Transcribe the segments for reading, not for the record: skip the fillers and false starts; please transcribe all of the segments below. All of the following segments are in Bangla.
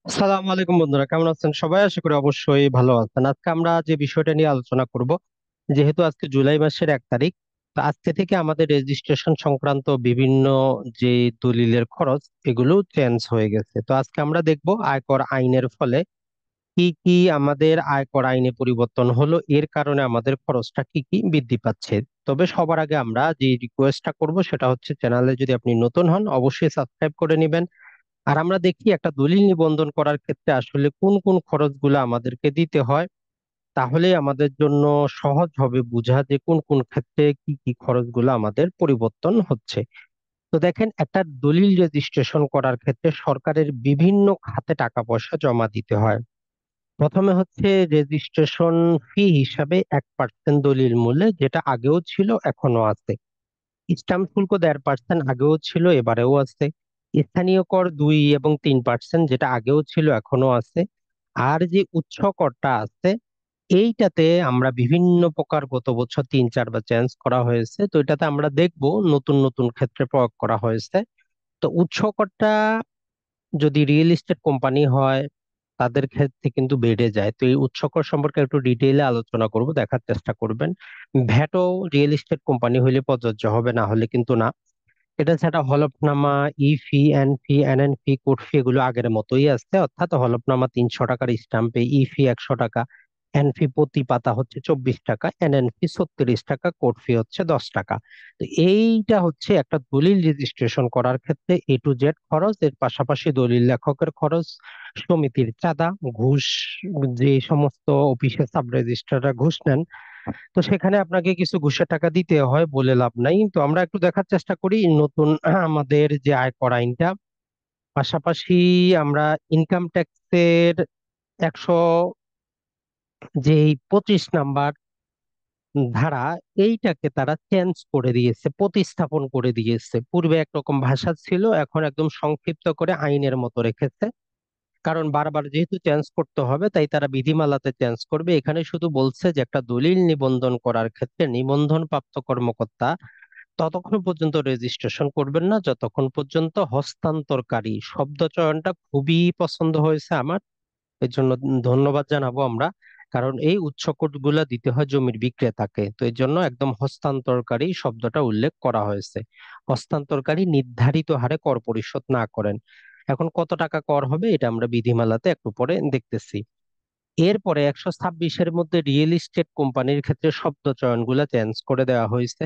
সালাম আলাইকুম বন্ধুরা, কেমন আছেন সবাই? আশা করি অবশ্যই ভালো আছেন। আজকে আমরা যে বিষয়টা নিয়ে আলোচনা করব, যেহেতু আজকে জুলাই মাসের 1 তারিখ, তো আজকে থেকে আমাদের রেজিস্ট্রেশন সংক্রান্ত বিভিন্ন যে দলিলের খরচ, এগুলো চেঞ্জ হয়ে গেছে। তো আজকে আমরা দেখব আয়কর আইনের ফলে কি কি আমাদের আয়কর আইনে পরিবর্তন হলো, এর কারণে আমাদের খরচটা কি কি বৃদ্ধি পাচ্ছে। তবে সবার আগে আমরা যে রিকোয়েস্টটা করব সেটা হচ্ছে, চ্যানেলে যদি আপনি নতুন হন অবশ্যই সাবস্ক্রাইব করে নেবেন। আর আমরা দেখি একটা দলিল নিবন্ধন করার ক্ষেত্রে আসলে কোন কোন খরচগুলো আমাদেরকে দিতে হয়, তাহলে আমাদের জন্য সহজ হবে বোঝা যে কোন কোন ক্ষেত্রে কি কি খরচগুলো আমাদের পরিবর্তন হচ্ছে। তো দেখেন, একটা দলিল রেজিস্ট্রেশন করার ক্ষেত্রে সরকারের বিভিন্ন খাতে টাকা পয়সা জমা দিতে হয়। প্রথমে হচ্ছে রেজিস্ট্রেশন ফি হিসাবে 1% দলিল মূল্যে, যেটা আগেও ছিল এখনো আছে। স্ট্যাম্প শুল্ক 1.5% আগেও ছিল, এবারেও আছে। স্থানীয় কর 2 এবং 3%, যেটা আগেও ছিল এখনো আছে। আর যে উচ্চ করটা আছে, এইটাতে আমরা বিভিন্ন প্রকার গত বছর 3-4 বার চেঞ্জ করা হয়েছে, তো এটাতে আমরা দেখব নতুন নতুন ক্ষেত্রে প্রয়োগ করা হয়েছে। তো উচ্চ করটা যদি রিয়েল এস্টেট কোম্পানি হয় তাদের ক্ষেত্রে কিন্তু বেড়ে যায়। তো এই উচ্চ কর সম্পর্কে একটু ডিটেইলে আলোচনা করব, দেখার চেষ্টা করবেন। ভ্যাটও রিয়েল এস্টেট কোম্পানি হলে প্রযোজ্য হবে, না হলে কিন্তু না। এটা ছাড়া হলফনামা, ই ফি, এন ফি, এন এন ফি, কোর্ট ফি এগুলো আগের মতোই আছে। অর্থাৎ হলফনামা 300 টাকার স্টাম্পে, ই ফি 100 টাকা, এন ফি প্রতি পাতা হচ্ছে 24 টাকা, এন এন ফি 36 টাকা, কোর্ট ফি হচ্ছে 10 টাকা। তো এইটা হচ্ছে একটা দলিল রেজিস্ট্রেশন করার ক্ষেত্রে A to Z খরচ। এর পাশাপাশি দলিল লেখকের খরচ, সমিতির চাঁদা, ঘুষ, যে সমস্ত অফিসে সাব রেজিস্ট্রাররা ঘুষ নেন, তো সেখানে আপনাকে কিছু ঘুষের টাকা দিতে হয়, বলে লাভ নাই। তো আমরা একটু দেখার চেষ্টা করি নতুন আমাদের যে আয়কর আইনটা। পাশাপাশি আমরা ইনকাম ট্যাক্সের 100 যে 25 নাম্বার ধারা, এইটাকে তারা চেঞ্জ করে দিয়েছে, প্রতিস্থাপন করে দিয়েছে। পূর্বে একরকম ভাষা ছিল, এখন একদম সংক্ষিপ্ত করে আইনের মতো রেখেছে। কারণ বারবার যেহেতু চেঞ্জ করতে হবে, তাই তারা বিধিমালাতে চেঞ্জ করবে। এখানে শুধু বলছে যে একটা দলিল নিবন্ধন করার ক্ষেত্রে নিবন্ধন প্রাপ্ত কর্মকর্তা ততক্ষণ পর্যন্ত রেজিস্ট্রেশন করবেন না যতক্ষণ পর্যন্ত হস্তান্তরকারী, শব্দ চয়নটা খুবই পছন্দ হয়েছে আমার, এর জন্য ধন্যবাদ জানাবো আমরা। কারণ এই উৎসকোট গুলা দিতে হয় জমির বিক্রেতাকে, তো এর জন্য একদম হস্তান্তরকারী শব্দটা উল্লেখ করা হয়েছে। হস্তান্তরকারী নির্ধারিত হারে কর পরিশোধ না করেন। এখন কত টাকা কর হবে এটা আমরা বিধিমালাতে একটু পরে দেখতেছি। এরপরে 126-এর মধ্যে রিয়েল এস্টেট কোম্পানির ক্ষেত্রে শব্দ চয়ন গুলা চেঞ্জ করে দেওয়া হয়েছে।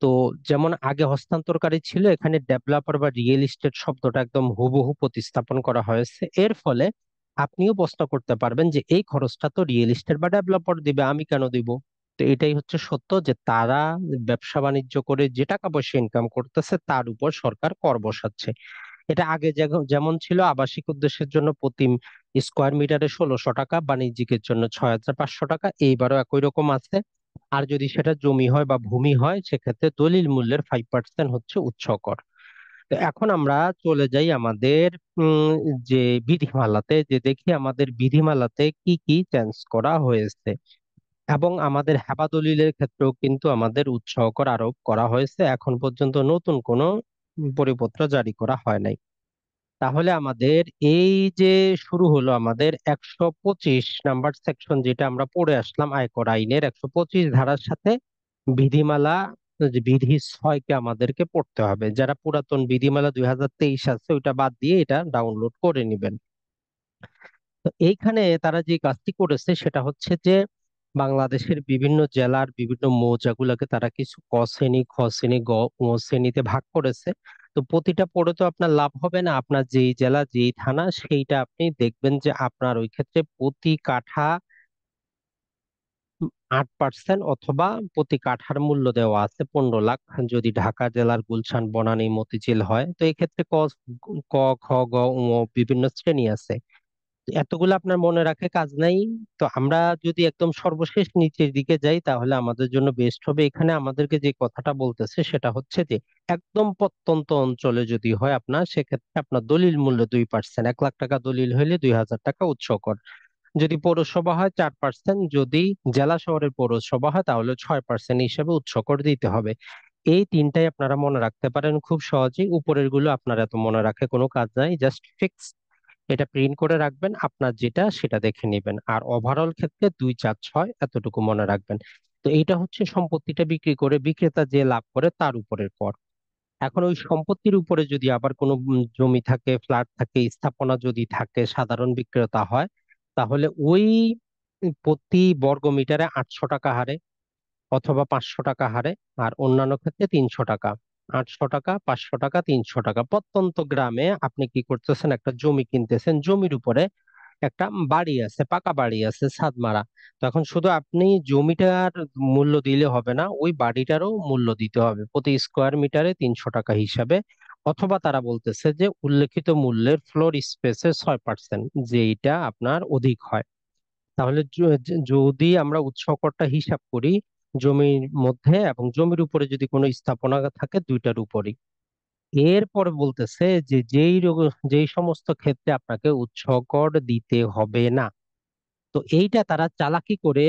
তো যেমন আগে হস্তান্তরকারী ছিল, এখানে ডেভেলপার বা রিয়েল এস্টেট শব্দটা একদম হুবহু প্রতিস্থাপন করা হয়েছে। এর ফলে আপনিও প্রশ্ন করতে পারবেন যে এই খরচটা তো রিয়েল এস্টেট বা ডেভেলপার দিবে, আমি কেন দিব? তো এটাই হচ্ছে সত্য, যে তারা ব্যবসা বাণিজ্য করে যে টাকা পয়সা ইনকাম করতেছে তার উপর সরকার কর বসাচ্ছে। এটা আগে যেমন ছিল, আবাসিক উদ্দেশ্যের জন্য প্রতি স্কোয়ার মিটারে 1600 টাকা, বাণিজ্যিকের জন্য 6500 টাকা, এইবারও একই রকম আছে। আর যদি সেটা জমি হয় বা ভূমি হয়, সেক্ষেত্রে দলিল মূল্যের 5% হচ্ছে উৎস কর। তো এখন আমরা চলে যাই আমাদের উম, যে বিধিমালাতে, যে দেখি আমাদের বিধিমালাতে কি কি চেঞ্জ করা হয়েছে। এবং আমাদের হেবা দলিলের ক্ষেত্রেও কিন্তু আমাদের উৎসাহ কর আরোপ করা হয়েছে। এখন পর্যন্ত নতুন কোনো পরিপত্র জারি করা হয় নাই। তাহলে আমাদের এই যে শুরু হলো আমাদের 125 নাম্বার সেকশন, যেটা আমরা পড়ে আসলাম আয়কর আইনের 125 ধারার সাথে বিধিমালা, যে বিধি 6কে আমাদেরকে পড়তে হবে। যারা পুরাতন বিধিমালা 2023 আছে ওইটা বাদ দিয়ে এটা ডাউনলোড করে নেবেন। তো এইখানে তারা যে কাজটি করেছে সেটা হচ্ছে যে বাংলাদেশের বিভিন্ন জেলার বিভিন্ন মৌজাগুলোকে তারা কিছু ক শ্রেণী, খ শ্রেণী, ঙ শ্রেণীতে ভাগ করেছে। তো প্রতিটা পড়ে তো আপনার লাভ হবে না, আপনার যেই জেলা যেই থানা সেইটা আপনি দেখবেন যে আপনার ওই ক্ষেত্রে প্রতি কাঠা 8% অথবা প্রতি কাঠার মূল্য দেওয়া আছে 15 লাখ। যদি ঢাকা জেলার গুলশান, বনানী, মতিঝিল হয়, তো এই ক্ষেত্রে ক, খ, গ, ঙ বিভিন্ন শ্রেণী আছে। এতগুলো আপনার মনে রাখে কাজ নাই। তো আমরা যদি একদম সর্বশেষ নিচের দিকে যাই তাহলে আমাদের জন্য বেস্ট হবে। এখানে আমাদেরকে যে কথাটা বলতেছে সেটা হচ্ছে যে একদম প্রত্যন্ত অঞ্চলে যদি হয় আপনার, সেক্ষেত্রে আপনার দলিল মূল্য 2%, 1 লাখ টাকা দলিল হইলে 2000 টাকা উৎস কর। যদি পৌরসভা হয় 4%, যদি জেলা শহরের পৌরসভা হয় তাহলে 6% হিসেবে উৎস কর দিতে হবে। এই তিনটাই আপনারা মনে রাখতে পারেন খুব সহজেই। উপরের গুলো আপনার এত মনে রাখে কোনো কাজ নাই, জাস্ট ফিক্স এটা প্রিন্ট করে রাখবেন, আপনার যেটা সেটা দেখে নেবেন। আর ওভারঅল ক্ষেত্রে 2 4 6 এতটুকু মনে রাখবেন। তো এইটা হচ্ছে সম্পত্তিটা বিক্রি করে বিক্রেতা যে লাভ করে তার উপরের কর। এখন ওই সম্পত্তির উপরে যদি আবার কোনো জমি থাকে, ফ্ল্যাট থাকে, স্থাপনা যদি থাকে, সাধারণ বিক্রেতা হয়, তাহলে ওই প্রতি বর্গ মিটারে 800 টাকা হারে অথবা 500 টাকা হারে, আর অন্যান্য ক্ষেত্রে 300 টাকা। 800 টাকা, 500 টাকা, 300 টাকা। প্রত্যন্ত গ্রামে আপনি কি করতেছেন, একটা জমি কিনতেছেন, জমির উপরে একটা বাড়ি আছে, পাকা বাড়ি আছে, ছাদ মারা। তো এখন শুধু আপনি জমিটার মূল্য দিলে হবে না, ওই বাড়িটারও মূল্য দিতে হবে প্রতি স্কোয়ার মিটারে 300 টাকা হিসাবে। অথবা তারা বলতেছে যে উল্লেখিত মূল্যের ফ্লোর স্পেসের 6%, যেটা আপনার অধিক হয়। তাহলে যদি আমরা উৎস করটা হিসাব করি জমির মধ্যে এবং জমির উপরে যদি কোনো স্থাপনা থাকে, দুইটার উপরই। এরপর বলতেছে যে যেই সমস্ত ক্ষেত্রে আপনাকে উৎস কর দিতে হবে না। তো এইটা তারা চালাকি করে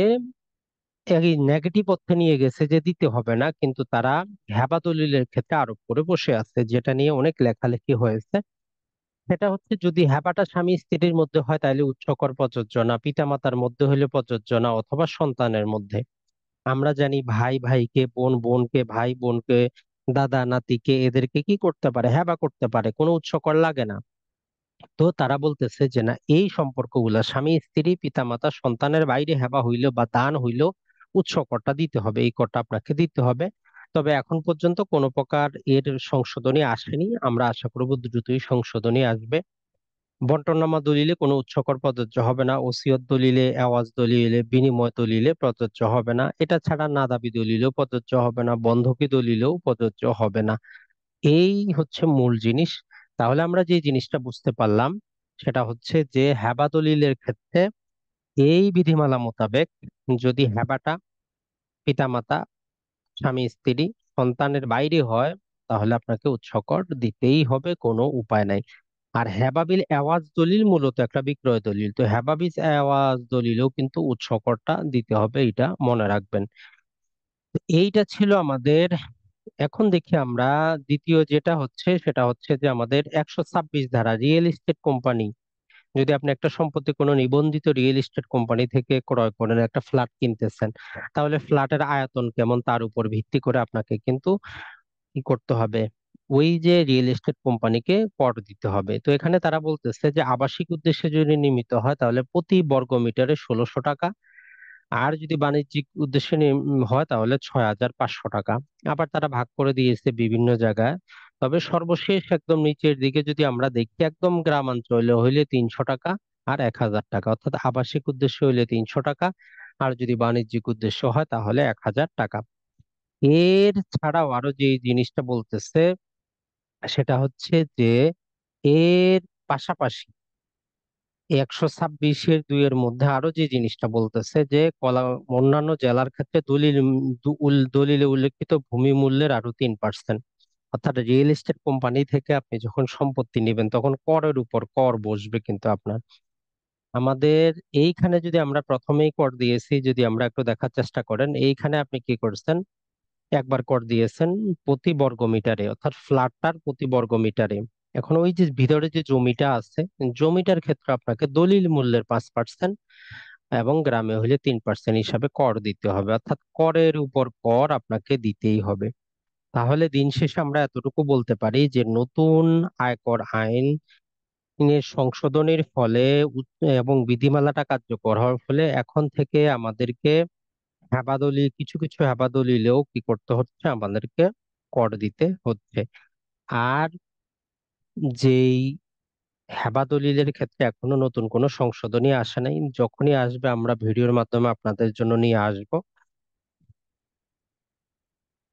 এই নেগেটিভ অর্থে নিয়ে গেছে যে দিতে হবে না, কিন্তু তারা হেবা দলিলের ক্ষেত্রে আরোপ করে বসে আছে, যেটা নিয়ে অনেক লেখালেখি হয়েছে। সেটা হচ্ছে যদি হেবাটা স্বামী স্ত্রীর মধ্যে হয় তাহলে উৎসকর প্রযোজ্য না, পিতামাতার মধ্যে হলে প্রযোজ্য না, অথবা সন্তানের মধ্যে। আমরা জানি ভাই ভাইকে, বোন বোনকে, ভাই বোনকে, দাদা নাতিকে, এদেরকে কি করতে পারে, হেবা করতে পারে, কোনো উৎসকর লাগে না। তো তারা বলতেছে যে না, এই সম্পর্কগুলা স্বামী স্ত্রী পিতামাতা সন্তানের বাইরে হেবা হইলেও বা দান হইলেও উৎসকরটা দিতে হবে, এই করটা আপনাকে দিতে হবে। তবে এখন পর্যন্ত কোনো প্রকার এর সংশোধনী আসেনি, আমরা আশা করব দ্রুতই সংশোধনী আসবে। বন্টননামা দলিলে কোনো উৎসকর প্রযোজ্য হবে না, ওসিয়ত দলিলে, এওয়াজ দলিলে, বিনিময় দলিলে প্রযোজ্য হবে না। এটা ছাড়া নাদাবি দলিলেও প্রযোজ্য হবে না, বন্ধকি দলিলেও প্রযোজ্য হবে না। এই হচ্ছে মূল জিনিস। তাহলে আমরা যে জিনিসটা বুঝতে পারলাম সেটা হচ্ছে যে হেবা দলিলের ক্ষেত্রে এই বিধিমালা মোতাবেক যদি হেবাটা পিতামাতা, স্বামী স্ত্রী, সন্তানের বাইরে হয়, তাহলে আপনাকে উৎসকর দিতেই হবে, কোনো উপায় নাই। আর হেবাবিল এওয়াজ দলিল মূলত একটা বিক্রয় দলিল, তো হেবাবিল এওয়াজ দলিলেও কিন্তু উৎসকরটা দিতে হবে, এটা মনে রাখবেন। তো এইটা ছিল আমাদের। এখন দেখি আমরা দ্বিতীয় যেটা হচ্ছে সেটা হচ্ছে যে আমাদের 126 ধারা, রিয়েল এস্টেট কোম্পানি। যদি আপনি একটা সম্পত্তি কোনো নিবন্ধিত রিয়েল এস্টেট কোম্পানি থেকে ক্রয় করেন, একটা ফ্ল্যাট কিনতেছেন, তাহলে ফ্ল্যাটের আয়তন কেমন তার উপর ভিত্তি করে আপনাকে কিন্তু কি করতে হবে, ওই যে রিয়েল এস্টেট কোম্পানিকে কর দিতে হবে। তো এখানে তারা বলতেছে যে আবাসিক উদ্দেশ্যে যদি নির্মিত হয় তাহলে প্রতি বর্গ মিটারে 1600 টাকা, আর যদি বাণিজ্যিক উদ্দেশ্যে হয় তাহলে 6500 টাকা। আবার তারা ভাগ করে দিয়েছে বিভিন্ন জায়গায়। তবে সর্বশেষ একদম নিচের দিকে যদি আমরা দেখি, একদম গ্রামাঞ্চলে হইলে 300 টাকা আর 1000 টাকা, অর্থাৎ আবাসিক উদ্দেশ্য হইলে 300 টাকা, আর যদি বাণিজ্যিক উদ্দেশ্য হয় তাহলে 1000 টাকা। এর ছাড়াও আরো যে জিনিসটা বলতেছে সেটা হচ্ছে যে এর পাশাপাশি 126-এর 2-এর মধ্যে আরো যে জিনিসটা বলতেছে যে অন্যান্য জেলার ক্ষেত্রে দলিলে উল্লেখিত ভূমি মূল্যের আরো 3%। অর্থাৎ রিয়েল এস্টেট কোম্পানি থেকে আপনি যখন সম্পত্তি নেবেন তখন করের উপর কর বসবে কিন্তু আপনার। আমাদের এইখানে যদি আমরা প্রথমেই কর দিয়েছি, যদি আমরা একটু দেখার চেষ্টা করেন, এইখানে আপনি কি করছেন, একবার কর দিয়েছেন প্রতি বর্গ মিটারে, অর্থাৎ ফ্ল্যাটটার প্রতি বর্গ মিটারে। এখন ওই যে ভিতরে যে জমিটা আছে, জমিটার ক্ষেত্রে আপনাকে দলিল মূল্যের 5% এবং গ্রামে হলে 3% হিসাবে কর দিতে হবে, অর্থাৎ করের উপর কর আপনাকে দিতেই হবে। তাহলে দিন শেষে আমরা এতটুকু বলতে পারি যে নতুন আয়কর আইন এর সংশোধনের ফলে এবং বিধিমালাটা কার্যকর হওয়ার ফলে এখন থেকে আমাদেরকে কিছু কিছু হেবাদলিলেও কি করতে হচ্ছে, আমাদেরকে কর দিতে হচ্ছে। আর যেই হেবাদলিলের ক্ষেত্রে এখনো নতুন কোনো সংশোধনী আসে নাই, যখনই আসবে আমরা ভিডিওর মাধ্যমে আপনাদের জন্য নিয়ে আসব।